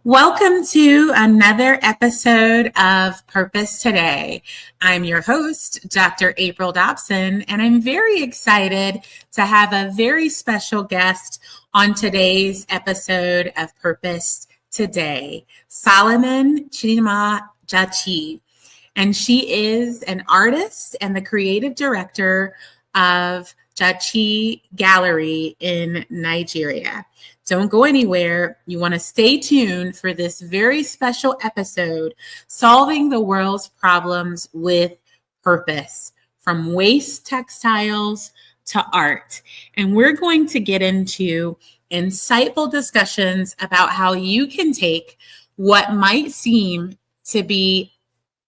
Welcome to another episode of Purpose Today. I'm your host, Dr. April Dobson, and I'm very excited to have a very special guest on today's episode of Purpose Today, Solomon Chidinma Jachi. And she is an artist and the creative director of Jachi Gallery in Nigeria. Don't go anywhere. You want to stay tuned for this very special episode, Solving the World's Problems with Purpose, from waste textiles to art. And we're going to get into insightful discussions about how you can take what might seem to be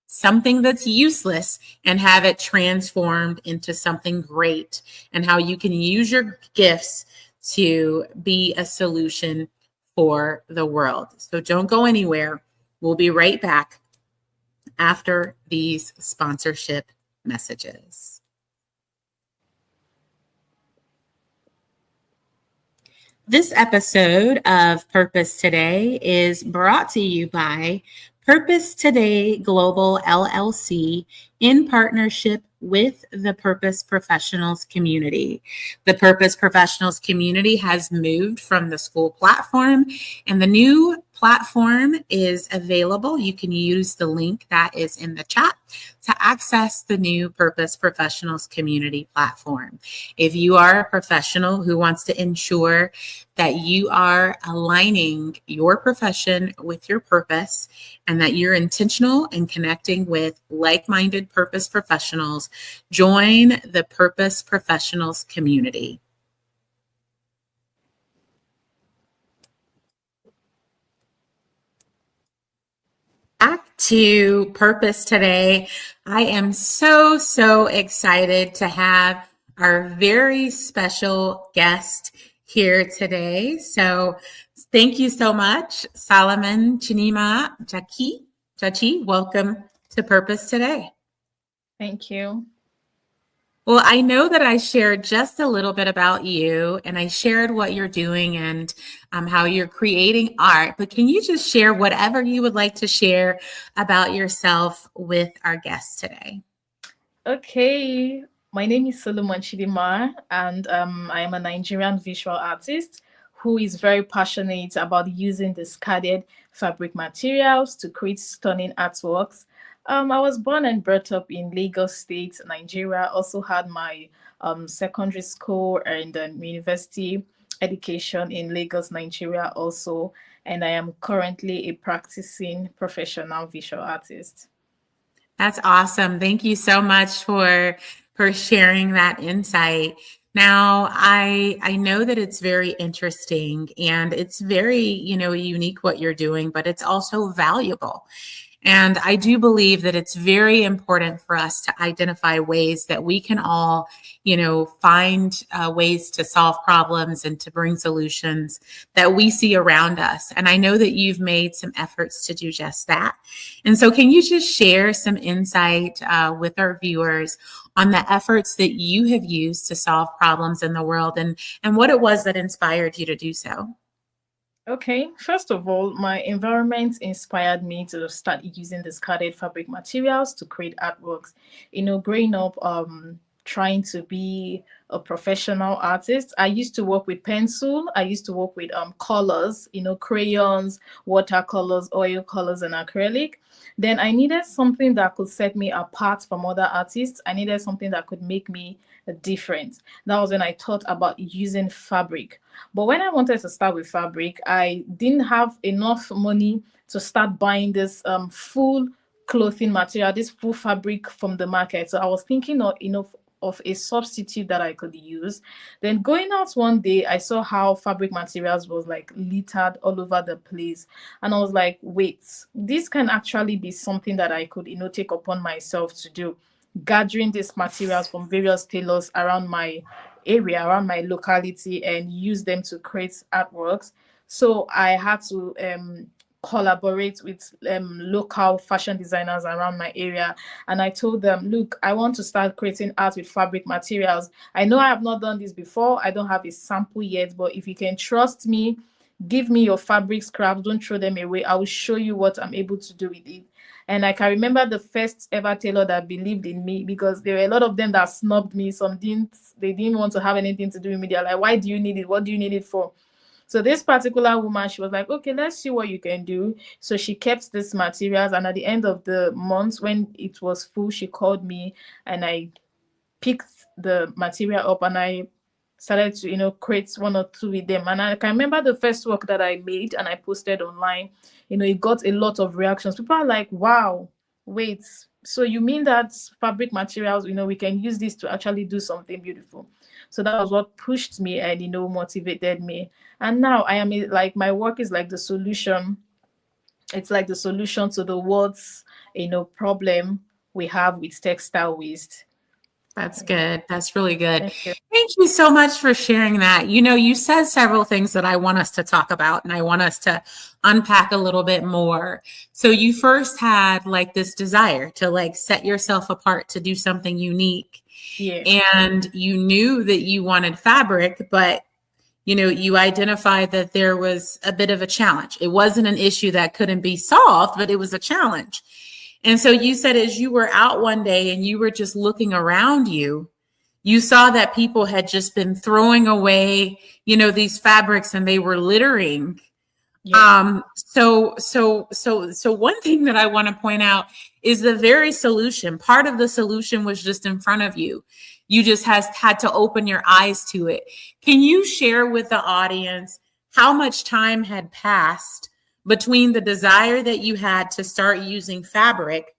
something that's useless and have it transformed into something great, and how you can use your gifts to be a solution for the world. So don't go anywhere. We'll be right back after these sponsorship messages. This episode of Purpose Today is brought to you by Purpose Today Global LLC in partnership with the Purpose Professionals community. The Purpose Professionals community has moved from the school platform, and the new platform is available. You can use the link that is in the chat to access the new Purpose Professionals community platform. If you are a professional who wants to ensure that you are aligning your profession with your purpose and that you're intentional in connecting with like-minded purpose professionals, join the Purpose Professionals community. Back to Purpose Today. I am so excited to have our very special guest here today. So thank you so much, Solomon Chidinma Jachi. Jachi, welcome to Purpose Today. Thank you. Well, I know that I shared just a little bit about you, and I shared what you're doing and how you're creating art, but can you just share whatever you would like to share about yourself with our guests today? Okay, my name is Solomon Chidinma, and I am a Nigerian visual artist who is very passionate about using discarded fabric materials to create stunning artworks. I was born and brought up in Lagos State, Nigeria. Also had my secondary school and university education in Lagos, Nigeria also. And I am currently a practicing professional visual artist. That's awesome. Thank you so much for sharing that insight. Now, I know that it's very interesting and it's very, unique what you're doing, but it's also valuable. And I do believe that it's very important for us to identify ways that we can all, find ways to solve problems and to bring solutions that we see around us. And I know that you've made some efforts to do just that. And so can you just share some insight with our viewers on the efforts that you have used to solve problems in the world and what it was that inspired you to do so? Okay, first of all, my environment inspired me to start using discarded fabric materials to create artworks. Growing up, trying to be a professional artist, I used to work with pencil. I used to work with colors, crayons, watercolors, oil colors, and acrylic. Then I needed something that could set me apart from other artists. I needed something that could make me different. That was when I thought about using fabric. But when I wanted to start with fabric, I didn't have enough money to start buying this full clothing material, this full fabric from the market. So I was thinking of a substitute that I could use. Then going out one day, I saw how fabric materials was like littered all over the place. And I was like, wait, this can actually be something that I could, take upon myself to do. Gathering these materials from various tailors around my area, around my locality, and use them to create artworks. So I had to collaborate with local fashion designers around my area, and I told them, look, I want to start creating art with fabric materials. I know I have not done this before. I don't have a sample yet, but if you can trust me, Give me your fabric scraps, don't throw them away. I will show you what I'm able to do with it. And I can remember the first ever tailor that believed in me, because there were a lot of them that snubbed me. Some didn't, they didn't want to have anything to do with me. They're like, why do you need it? What do you need it for? So this particular woman, she was like, okay, let's see what you can do. So she kept these materials, and at the end of the month, when it was full, she called me, and I picked the material up, and I started to, create one or two with them. And I can remember the first work that I made and I posted online, it got a lot of reactions. People are like, wow, wait, so you mean that fabric materials, we can use this to actually do something beautiful? So that was what pushed me and, motivated me. And now I am like, my work is like the solution. It's like the solution to the world's, problem we have with textile waste. That's good. That's really good. Thank you. Thank you so much for sharing that. You said several things that I want us to talk about, and I want us to unpack a little bit more. So you first had like this desire to like set yourself apart to do something unique. Yeah. And you knew that you wanted fabric, but you identified that there was a bit of a challenge. It wasn't an issue that couldn't be solved, but it was a challenge. And so you said, as you were out one day and you were just looking around you, you saw that people had just been throwing away, these fabrics, and they were littering. Yeah. So one thing that I want to point out is the very solution. Part of the solution was just in front of you. You just had to open your eyes to it. Can you share with the audience how much time had passed between the desire that you had to start using fabric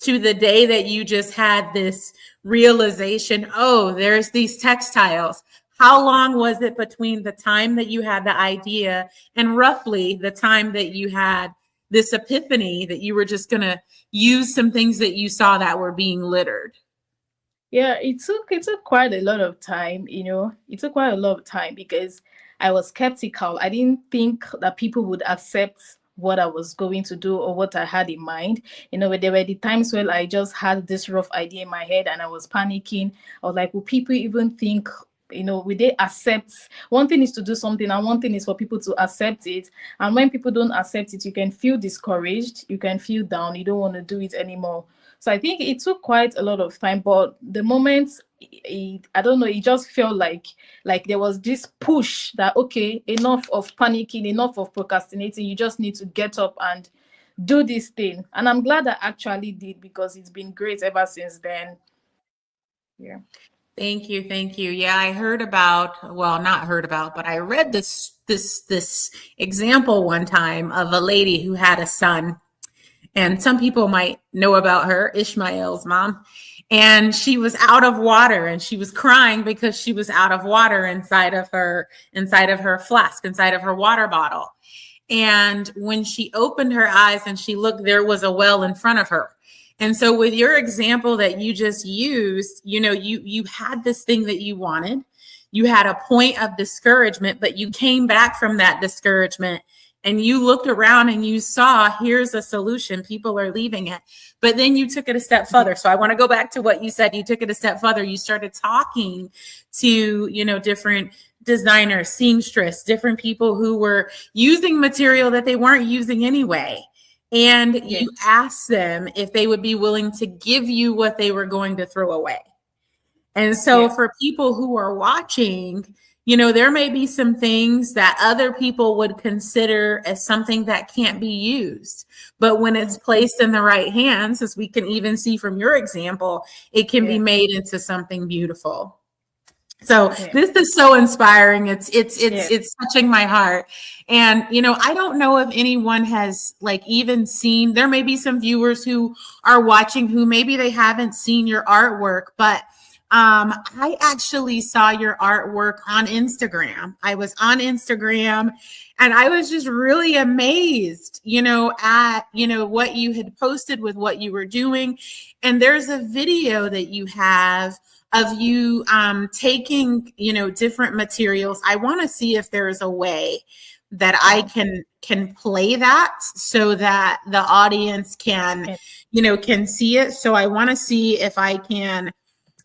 to the day that you just had this realization, oh, there's these textiles? How long was it between the time that you had the idea and roughly the time that you had this epiphany that you were just going to use some things that you saw that were being littered? Yeah, it took quite a lot of time, It took quite a lot of time because I was skeptical. I didn't think that people would accept what I was going to do or what I had in mind. There were the times where I just had this rough idea in my head and I was panicking. I was like, will people even think, will they accept? One thing is to do something and one thing is for people to accept it. And when people don't accept it, you can feel discouraged, you can feel down, you don't want to do it anymore. So I think it took quite a lot of time, but the moment, I don't know, it just felt like there was this push that, okay, enough of panicking, enough of procrastinating. You just need to get up and do this thing. And I'm glad I actually did, because it's been great ever since then. Yeah. Thank you. Thank you. Yeah, I heard about, well, not heard about, but I read this example one time of a lady who had a son. And some people might know about her, Ishmael's mom. And she was out of water and she was crying because she was out of water inside of her flask, inside of her water bottle. And when she opened her eyes and she looked, there was a well in front of her. And so with your example that you just used, you had this thing that you wanted. You had a point of discouragement, but you came back from that discouragement and you looked around and you saw, here's a solution. People are leaving it. But then you took it a step further. So I want to go back to what you said. You took it a step further. You started talking to, different designers, seamstress, different people who were using material that they weren't using anyway. And you asked them if they would be willing to give you what they were going to throw away. And so for people who are watching, there may be some things that other people would consider as something that can't be used. But when it's placed in the right hands, as we can even see from your example, it can be made into something beautiful. So this is so inspiring. It's touching my heart. And, I don't know if anyone has even seen, there may be some viewers who are watching who maybe they haven't seen your artwork, but I actually saw your artwork on Instagram. I was on Instagram and I was just really amazed, at, what you had posted with what you were doing. And there's a video that you have of you taking, different materials. I want to see if there is a way that I can play that so that the audience can see it. So I want to see if I can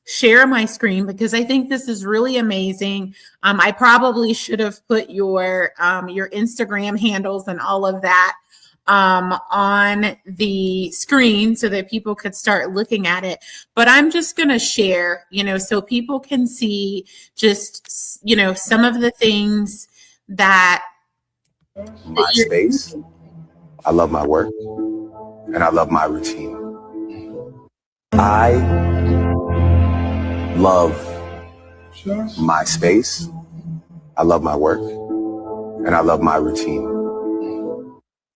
share my screen because I think this is really amazing. I probably should have put your Instagram handles and all of that on the screen so that people could start looking at it. But I'm just going to share, so people can see just, some of the things that my space. I love my work and I love my routine. I love my space. I love my work and I love my routine.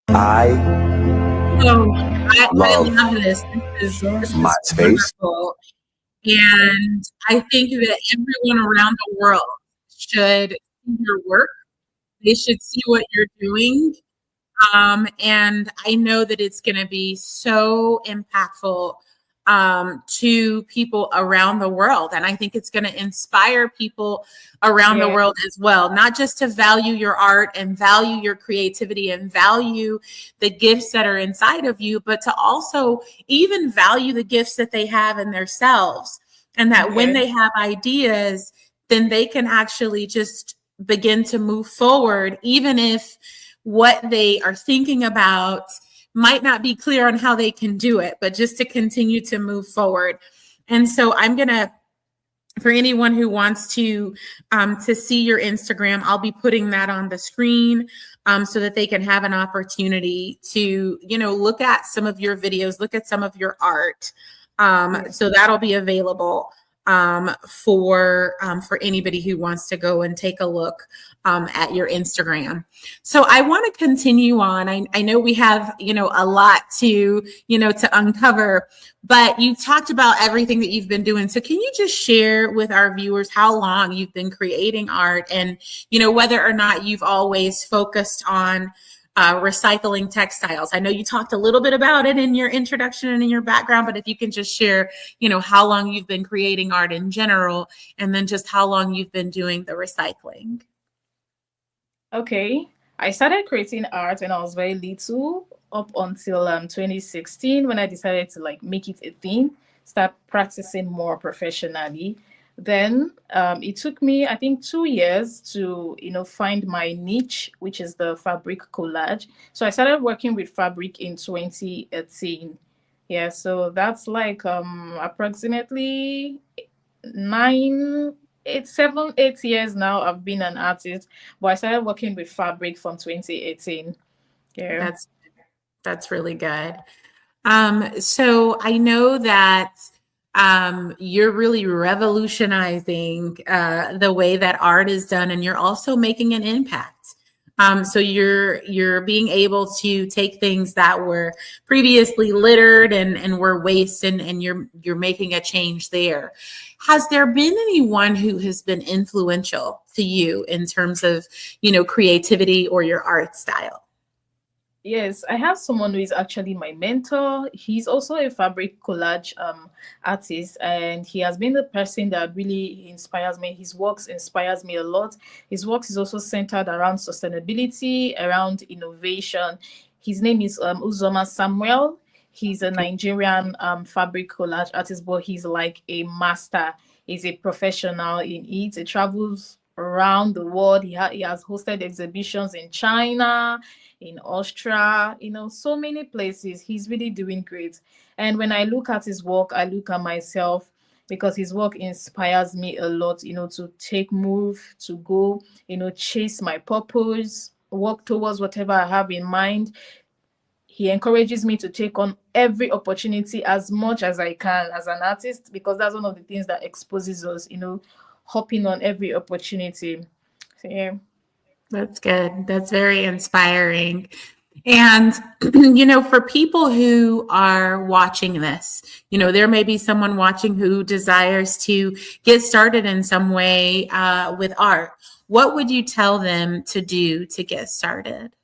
I love this. This is my space. Wonderful. And I think that everyone around the world should see your work. They should see what you're doing. And I know that it's going to be so impactful to people around the world. And I think it's going to inspire people around the world as well, not just to value your art and value your creativity and value the gifts that are inside of you, but to also even value the gifts that they have in themselves. And that when they have ideas, then they can actually just begin to move forward, even if what they are thinking about might not be clear on how they can do it, but just to continue to move forward. And so I'm going to, for anyone who wants to see your Instagram, I'll be putting that on the screen so that they can have an opportunity to, look at some of your videos, look at some of your art. So that'll be available for anybody who wants to go and take a look at your Instagram. So I want to continue on. I know we have, a lot to uncover, but you talked about everything that you've been doing. So can you just share with our viewers how long you've been creating art and, whether or not you've always focused on recycling textiles? I know you talked a little bit about it in your introduction and in your background, but if you can just share, how long you've been creating art in general, and then just how long you've been doing the recycling. Okay, I started creating art when I was very little, up until 2016, when I decided to make it a thing, start practicing more professionally. Then it took me, I think, 2 years to, find my niche, which is the fabric collage. So I started working with fabric in 2018. Yeah, so that's approximately 7, 8 years now I've been an artist, but I started working with fabric from 2018. Yeah. That's really good. So I know that you're really revolutionizing the way that art is done, and you're also making an impact. So you're being able to take things that were previously littered and were waste, and you're making a change there. Has there been anyone who has been influential to you in terms of, creativity or your art style? Yes, I have someone who is actually my mentor. He's also a fabric collage artist, and he has been the person that really inspires me. His works inspires me a lot. His works is also centered around sustainability, around innovation. His name is Uzoma Samuel. He's a Nigerian fabric collage artist, but he's like a master. He's a professional in it. He travels around the world. He has hosted exhibitions in China, in Austria, so many places. He's really doing great. And when I look at his work, I look at myself, because his work inspires me a lot, to take move, to go, chase my purpose, work towards whatever I have in mind. He encourages me to take on every opportunity as much as I can as an artist, because that's one of the things that exposes us, hopping on every opportunity. So, yeah. That's good. That's very inspiring. And, for people who are watching this, there may be someone watching who desires to get started in some way with art. What would you tell them to do to get started?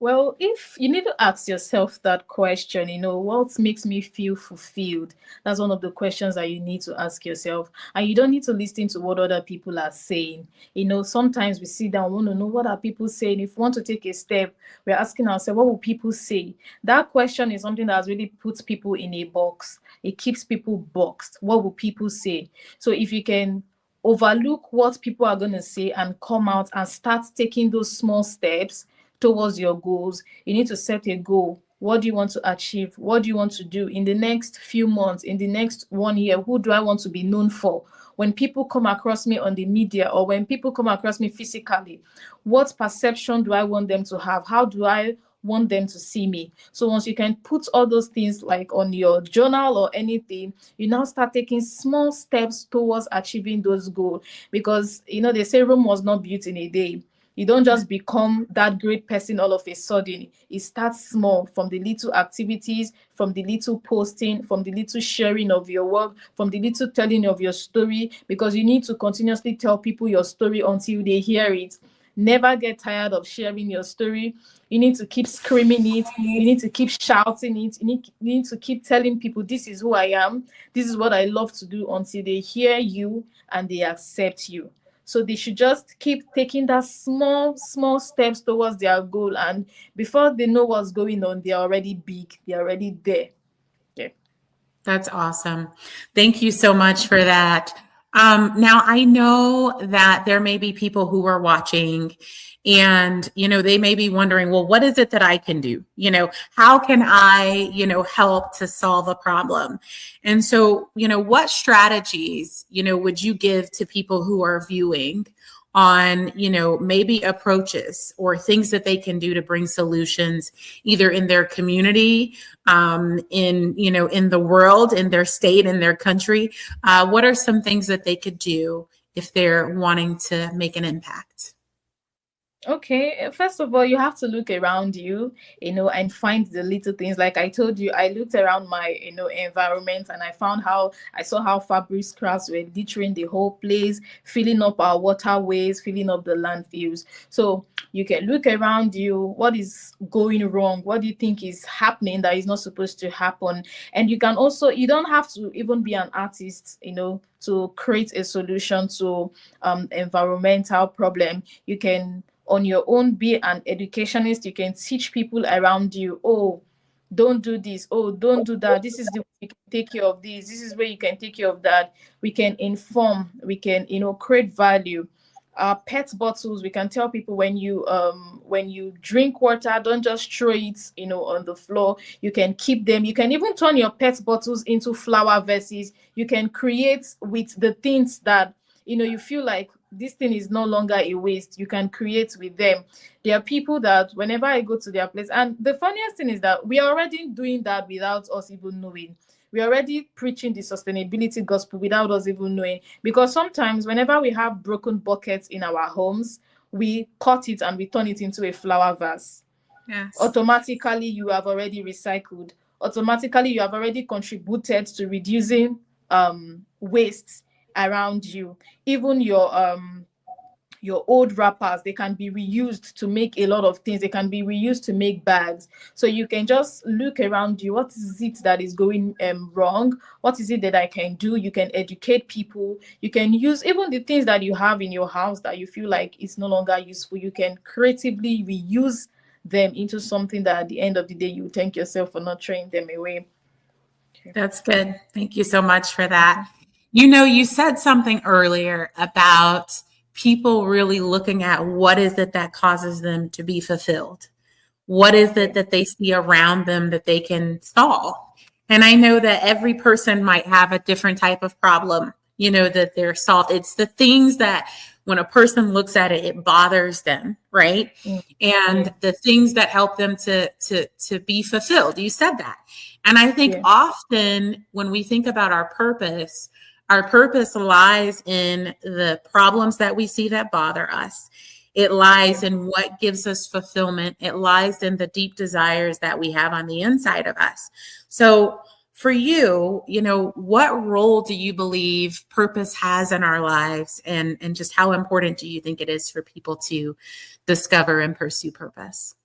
Well, if you need to ask yourself that question, what makes me feel fulfilled? That's one of the questions that you need to ask yourself. And you don't need to listen to what other people are saying. Sometimes we sit down, want to know what are people saying. If we want to take a step, we're asking ourselves, what will people say? That question is something that has really put people in a box. It keeps people boxed. What will people say? So if you can overlook what people are going to say and come out and start taking those small steps towards your goals. You need to set a goal. What do you want to achieve? What do you want to do in the next few months, in the next 1 year? Who do I want to be known for? When people come across me on the media or when people come across me physically, what perception do I want them to have? How do I want them to see me? So once you can put all those things like on your journal or anything, you now start taking small steps towards achieving those goals. Because they say Rome was not built in a day. You don't just become that great person all of a sudden. It starts small, from the little activities, from the little posting, from the little sharing of your work, from the little telling of your story, because you need to continuously tell people your story until they hear it. Never get tired of sharing your story. You need to keep screaming it. You need to keep shouting it. You need to keep telling people, this is who I am. This is what I love to do, until they hear you and they accept you. So they should just keep taking that small steps towards their goal. And before they know what's going on, they're already big. They're already there. Yeah. That's awesome. Thank you so much for that. Now, I know that there may be people who are watching and, they may be wondering, well, what is it that I can do? How can I, help to solve a problem? And so, what strategies, would you give to people who are viewing on, maybe approaches or things that they can do to bring solutions either in their community, in the world, in their state, in their country? What are some things that they could do if they're wanting to make an impact? Okay, first of all, you have to look around you, and find the little things. Like I told you, I looked around my, environment, and I saw how fabric scraps were littering the whole place, filling up our waterways, filling up the landfills. So you can look around you. What is going wrong? What do you think is happening that is not supposed to happen? And you can also, you don't have to even be an artist, to create a solution to environmental problem. You can, on your own, be an educationist. You can teach people around you, oh, don't do this, oh, don't do that, this is the way you can take care of this is where you can take care of that. We can inform, we can create value. PET bottles, we can tell people, when you drink water, don't just throw it on the floor. You can keep them. You can even turn your PET bottles into flower vases. You can create with the things that you feel like this thing is no longer a waste. You can create with them. There are people that whenever I go to their place, and the funniest thing is that we are already doing that without us even knowing. We're already preaching the sustainability gospel without us even knowing. Because sometimes whenever we have broken buckets in our homes, we cut it and we turn it into a flower vase. Yes. Automatically, you have already recycled. Automatically, you have already contributed to reducing waste around you. Even your old wrappers, they can be reused to make a lot of things. They can be reused to make bags. So you can just look around you. What is it that is going wrong? What is it that I can do? You can educate people. You can use even the things that you have in your house that you feel like it's no longer useful. You can creatively reuse them into something that at the end of the day, you thank yourself for not throwing them away. Okay. That's good. Thank you so much for that. You said something earlier about people really looking at what is it that causes them to be fulfilled? What is it that they see around them that they can solve? And I know that every person might have a different type of problem, that they're solved. It's the things that when a person looks at it, it bothers them, right? Mm-hmm. And the things that help them to be fulfilled. You said that. And I think often when we think about our purpose lies in the problems that we see that bother us. It lies in what gives us fulfillment. It lies in the deep desires that we have on the inside of us. So for you, what role do you believe purpose has in our lives, and just how important do you think it is for people to discover and pursue purpose?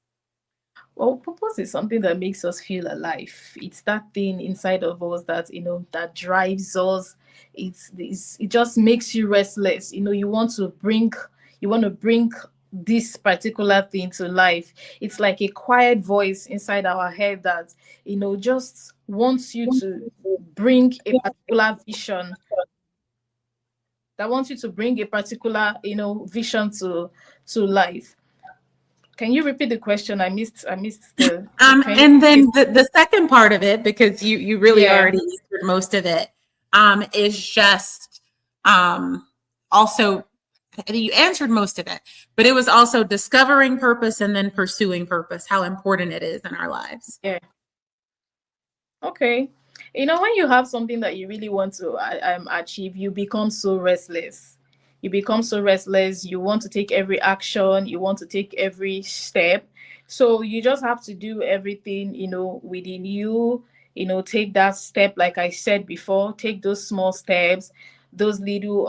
Well, purpose is something that makes us feel alive. It's that thing inside of us that that drives us. It just makes you restless. You want to bring this particular thing to life. It's like a quiet voice inside our head that just wants you to bring a particular vision. That wants you to bring a particular vision to life. Can you repeat the question? I missed the And then the second part of it, because you really already answered most of it, is just also, you answered most of it, but it was also discovering purpose and then pursuing purpose, how important it is in our lives. Yeah. Okay. When you have something that you really want to achieve, you become so restless. You become so restless. You want to take every action. You want to take every step. So you just have to do everything, within you, take that step. Like I said before, take those small steps, those little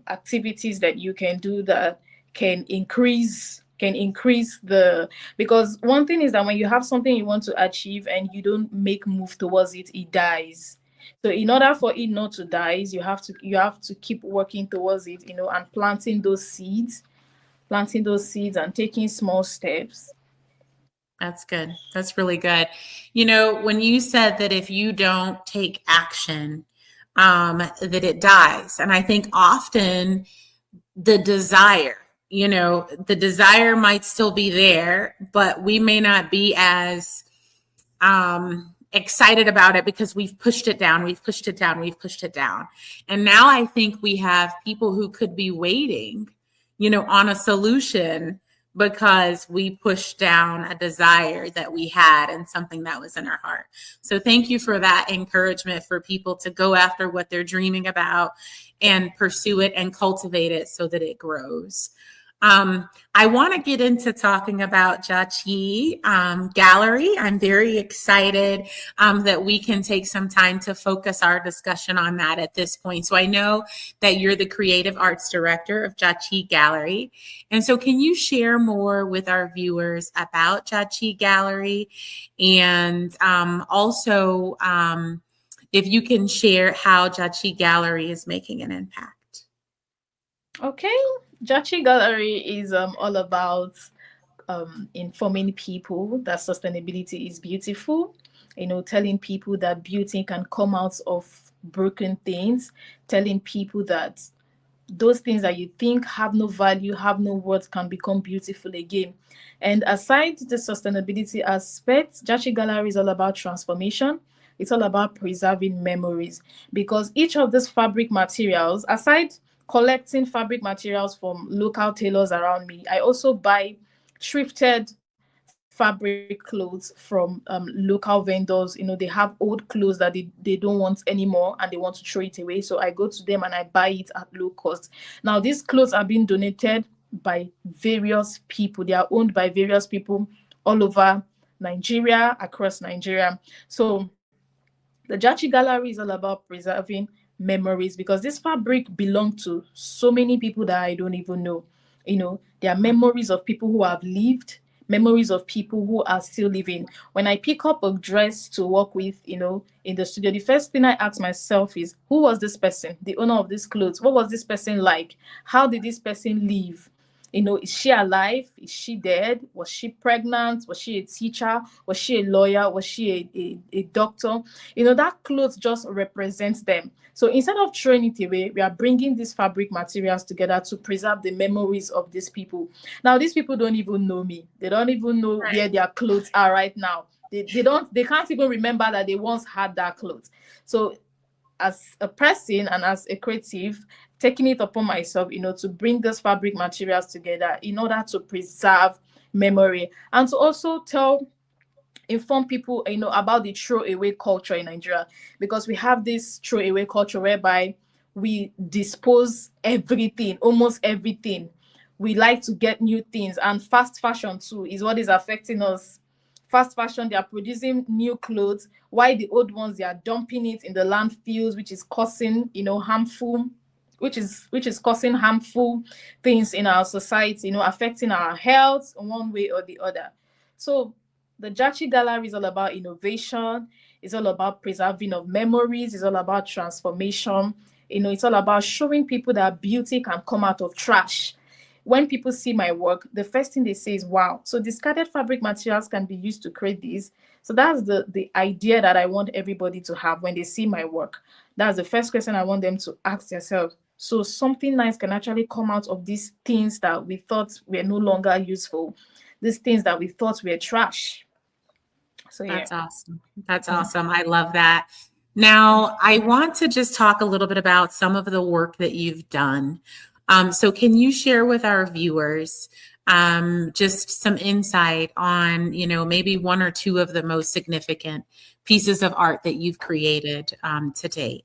activities that you can do that can increase the, because one thing is that when you have something you want to achieve and you don't make move towards it, it dies. So in order for it not to die, you have to keep working towards it, and planting those seeds and taking small steps. That's good. That's really good. When you said that if you don't take action, that it dies. And I think often the desire might still be there, but we may not be as excited about it because we've pushed it down. And now I think we have people who could be waiting, on a solution because we pushed down a desire that we had and something that was in our heart. So thank you for that encouragement for people to go after what they're dreaming about and pursue it and cultivate it so that it grows. I want to get into talking about Jachi Gallery. I'm very excited that we can take some time to focus our discussion on that at this point. So I know that you're the creative arts director of Jachi Gallery. And so can you share more with our viewers about Jachi Gallery? And also, if you can share how Jachi Gallery is making an impact. Okay. Jachi Gallery is all about informing people that sustainability is beautiful, telling people that beauty can come out of broken things, telling people that those things that you think have no value, have no worth, can become beautiful again. And aside the sustainability aspect, Jachi Gallery is all about transformation. It's all about preserving memories, because each of these fabric materials, aside collecting fabric materials from local tailors around me, I also buy thrifted fabric clothes from local vendors. They have old clothes that they don't want anymore and they want to throw it away. So I go to them and I buy it at low cost. Now, these clothes are being donated by various people. They are owned by various people all over Nigeria, across Nigeria. So the Jachi Gallery is all about preserving memories, because this fabric belongs to so many people that I don't even know. There are memories of people who have lived, memories of people who are still living. When I pick up a dress to work with, in the studio, the first thing I ask myself is, who was this person, the owner of these clothes? What was this person like? How did this person live? Is she alive? Is she dead? Was she pregnant? Was she a teacher? Was she a lawyer? Was she a doctor? That clothes just represents them. So instead of throwing it away, we are bringing these fabric materials together to preserve the memories of these people. Now, these people don't even know me. They don't even know where their clothes are right now. They can't even remember that they once had that clothes. So as a person and as a creative, taking it upon myself, to bring those fabric materials together in order to preserve memory and to also inform people, about the throwaway culture in Nigeria, because we have this throwaway culture whereby we dispose everything, almost everything. We like to get new things, and fast fashion too is what is affecting us. Fast fashion, they are producing new clothes, while the old ones, they are dumping it in the landfills, which is causing, harmful things in our society, affecting our health in one way or the other. So the Jachi Gallery is all about innovation. It's all about preserving of memories. It's all about transformation. It's all about showing people that beauty can come out of trash. When people see my work, the first thing they say is, wow, so discarded fabric materials can be used to create this. So that's the idea that I want everybody to have when they see my work. That's the first question I want them to ask themselves. So something nice can actually come out of these things that we thought were no longer useful, these things that we thought were trash. So yeah. That's awesome. That's awesome. I love that. Now, I want to just talk a little bit about some of the work that you've done. So can you share with our viewers just some insight on, maybe one or two of the most significant pieces of art that you've created to date?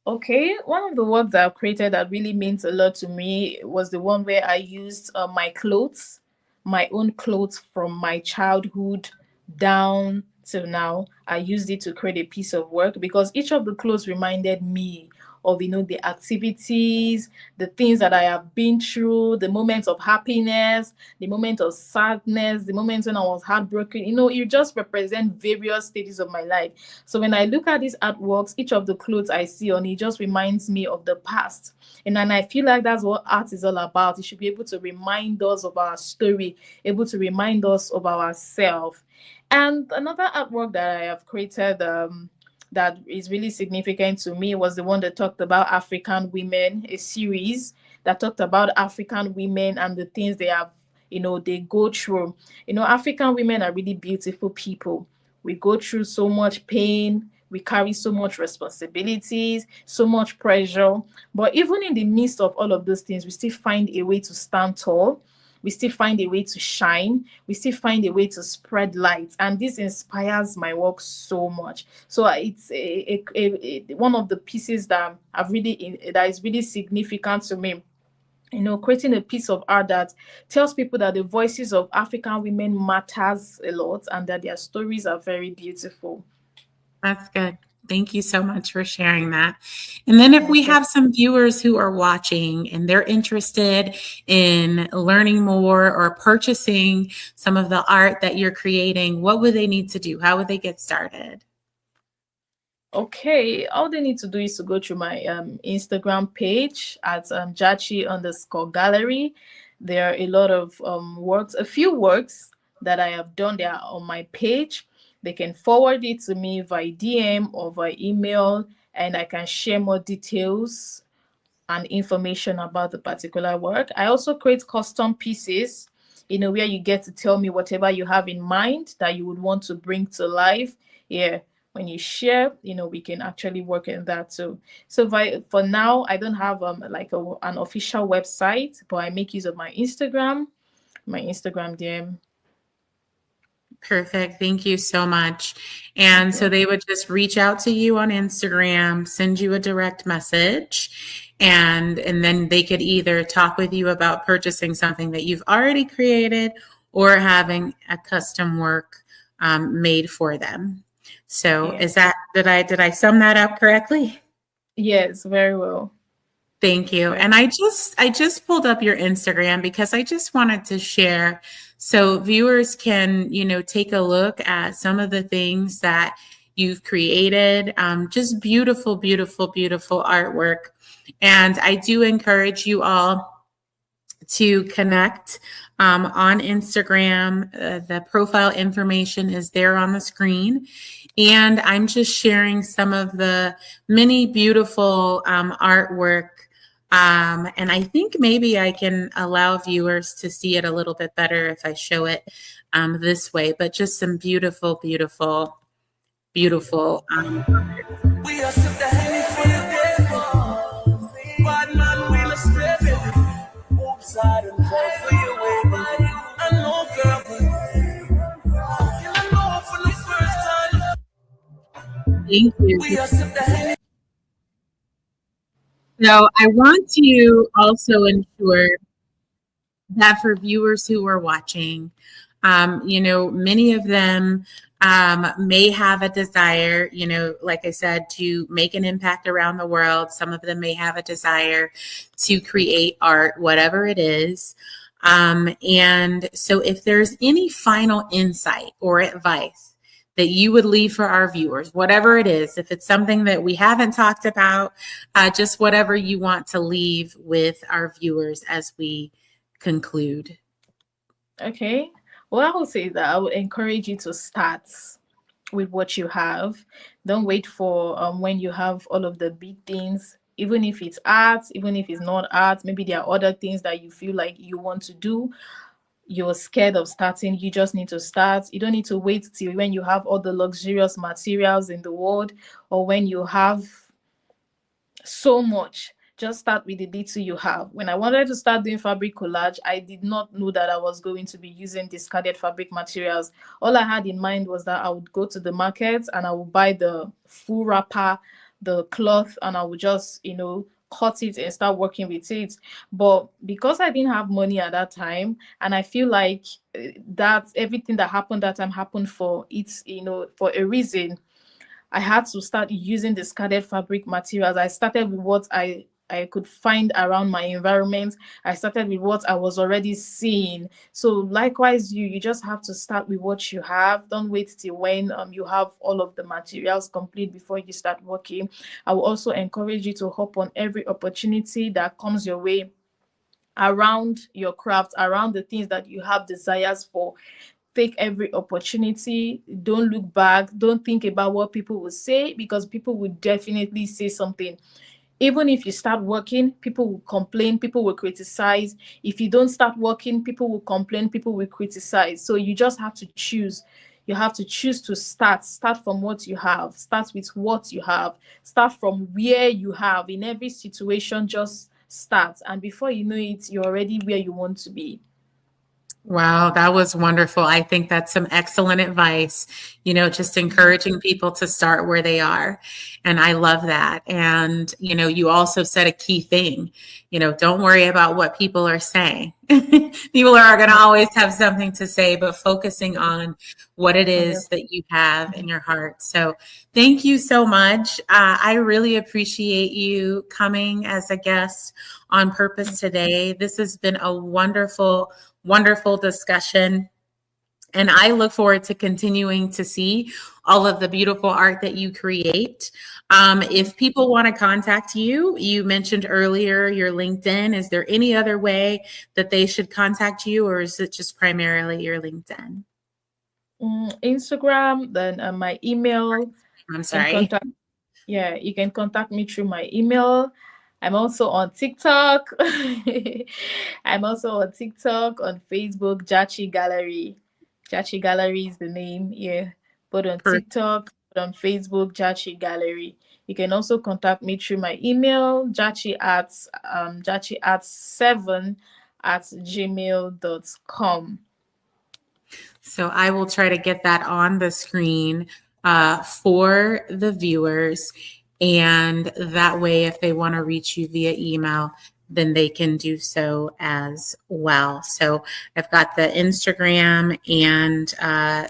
Okay, one of the work that I've created that really means a lot to me was the one where I used my own clothes from my childhood down till now. I used it to create a piece of work because each of the clothes reminded me of the activities, the things that I have been through, the moments of happiness, the moment of sadness, the moments when I was heartbroken. You just represent various stages of my life. So when I look at these artworks, each of the clothes I see on it just reminds me of the past. And I feel like that's what art is all about. It should be able to remind us of our story, able to remind us of ourselves. And another artwork that I have created that is really significant to me was the one that talked about African women, a series that talked about African women and the things they have, they go through. African women are really beautiful people. We go through so much pain. We carry so much responsibilities, so much pressure. But even in the midst of all of those things, we still find a way to stand tall. We still find a way to shine. We still find a way to spread light. And this inspires my work so much. So it's one of the pieces that is really significant to me. Creating a piece of art that tells people that the voices of African women matters a lot and that their stories are very beautiful. That's good. Thank you so much for sharing that. And then if we have some viewers who are watching and they're interested in learning more or purchasing some of the art that you're creating, what would they need to do? How would they get started? Okay, all they need to do is to go through my Instagram page at Jachi_Gallery. There are a lot of works, a few works that I have done there on my page. They can forward it to me via DM or via email, and I can share more details and information about the particular work. I also create custom pieces, where you get to tell me whatever you have in mind that you would want to bring to life. Yeah, when you share, we can actually work in that too. So for now, I don't have an official website, but I make use of my Instagram DM. Perfect. Thank you so much. And so they would just reach out to you on Instagram, send you a direct message, and then they could either talk with you about purchasing something that you've already created or having a custom work made for them. So did I sum that up correctly? Yes, very well. Thank you. And I just pulled up your Instagram because I just wanted to share so viewers can, take a look at some of the things that you've created. Just beautiful, beautiful, beautiful artwork. And I do encourage you all to connect on Instagram. The profile information is there on the screen. And I'm just sharing some of the many beautiful artwork. And I think maybe I can allow viewers to see it a little bit better if I show it this way, but just some beautiful, beautiful, beautiful. We are the Henny for the devil. Bad man, we must step it. Oops, I don't fall for you, baby. I know, girl. I know for the first time. Thank you. We are the Henny. So I want to also ensure that for viewers who are watching, many of them may have a desire, like I said, to make an impact around the world. Some of them may have a desire to create art, whatever it is. And so if there's any final insight or advice that you would leave for our viewers, whatever it is, if it's something that we haven't talked about, just whatever you want to leave with our viewers as we conclude. Okay. Well, I would say that I would encourage you to start with what you have. Don't wait for when you have all of the big things, even if it's art, even if it's not art. Maybe there are other things that you feel like you want to do. You're scared of starting. You just need to start. You don't need to wait till when you have all the luxurious materials in the world, or when you have so much. Just start with the little you have. When I wanted to start doing fabric collage, I did not know that I was going to be using discarded fabric materials. All I had in mind was that I would go to the market and I would buy the full wrapper, the cloth, and I would just, cut it and start working with it. But because I didn't have money at that time, and I feel like that everything that happened that time happened for it's, for a reason. I had to start using discarded fabric materials. I started with what I could find around my environment. I started with what I was already seeing. So likewise, you just have to start with what you have. Don't wait till when you have all of the materials complete before you start working. I will also encourage you to hop on every opportunity that comes your way around your craft, around the things that you have desires for. Take every opportunity. Don't look back. Don't think about what people will say, because people will definitely say something. Even if you start working, people will complain, people will criticize. If you don't start working, people will complain, people will criticize. So you just have to choose. You have to choose to start from what you have, start with what you have, start from where you have. In every situation, just start, and before you know it, you're already where you want to be. Wow, that was wonderful. I think that's some excellent advice, just encouraging people to start where they are. And I love that. And, you also said a key thing, don't worry about what people are saying. People are going to always have something to say, but focusing on what it is that you have in your heart. So thank you so much. I really appreciate you coming as a guest on Purpose today. This has been a wonderful discussion. And I look forward to continuing to see all of the beautiful art that you create. If people want to contact you, you mentioned earlier your LinkedIn. Is there any other way that they should contact you, or is it just primarily your LinkedIn? Instagram, then my email. I'm sorry. You can contact me through my email. I'm also on TikTok. I'm also on TikTok, on Facebook, Jachi Gallery. Jachi Gallery is the name, yeah. But on TikTok, on Facebook, Jachi Gallery. You can also contact me through my email, jachiarts7@gmail.com. So I will try to get that on the screen for the viewers. And that way, if they want to reach you via email, then they can do so as well. So I've got the Instagram and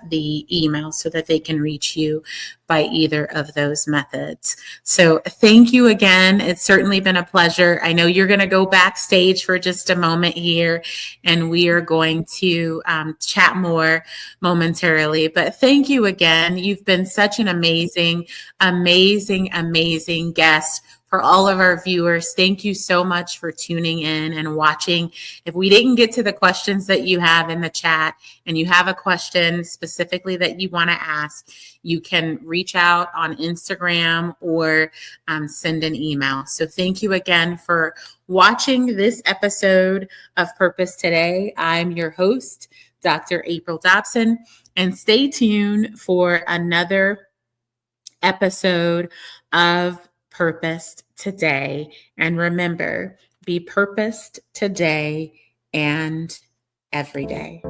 the email so that they can reach you by either of those methods. So thank you again. It's certainly been a pleasure. I know you're going to go backstage for just a moment here, and we are going to chat more momentarily. But thank you again. You've been such an amazing guest. For all of our viewers, thank you so much for tuning in and watching. If we didn't get to the questions that you have in the chat, and you have a question specifically that you want to ask, you can reach out on Instagram or send an email. So thank you again for watching this episode of Purpose Today. I'm your host, Dr. April Dobson, and stay tuned for another episode of Purposed Today. And remember, be purposed today and every day.